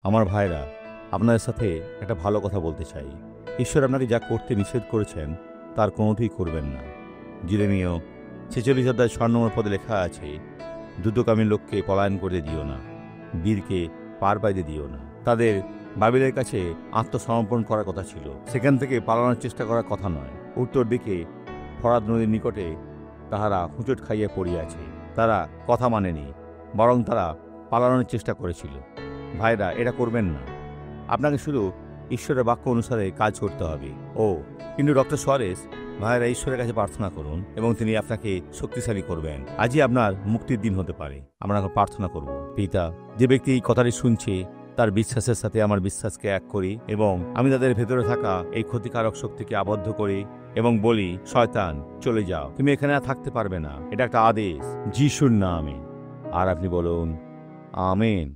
আমার ভাইরা, আপনাদের সাথে একটা ভালো কথা বলতে চাই। ঈশ্বর আপনাকে যা করতে নিষেধ করেছেন তার কোনোটিই করবেন না। জিরেমীয় 46 অধ্যায় 6 নম্বর পদে লেখা আছে, দ্রুতগামী লোককে পলায়ন করতে দিও না, বীরকে পার পাইতে দিও না। তাদের বাবিলের কাছে আত্মসমর্পণ করার কথা ছিল, সেখান থেকে পালানোর চেষ্টা করার কথা নয়। উত্তর দিকে ফরাত নদীর নিকটে তাহারা হুঁচট খাইয়া পড়িয়াছে। তারা কথা মানেনি, বরং তারা পালানোর চেষ্টা করেছিল। ভাইরা, এটা করবেন না। আপনাকে শুধু ঈশ্বরের বাক্য অনুসারে কাজ করতে হবে। কিন্তু ডক্টর সোয়ারেস, ভাইরা, ঈশ্বরের কাছে প্রার্থনা করুন এবং তিনি আপনাকে শক্তিশালী করবেন। আজই আপনার মুক্তির দিন হতে পারে। আমরা এখন প্রার্থনা করব। পিতা, যে ব্যক্তি এই কথাটি শুনছে তার বিশ্বাসের সাথে আমার বিশ্বাসকে এক করি এবং আমি তাদের ভেতরে থাকা এই ক্ষতিকারক শক্তিকে আবদ্ধ করি এবং বলি, শয়তান চলে যাও, তুমি এখানে আর থাকতে পারবে না। এটা একটা আদেশ, যিশুর নামে। আর আপনি বলুন, আমেন।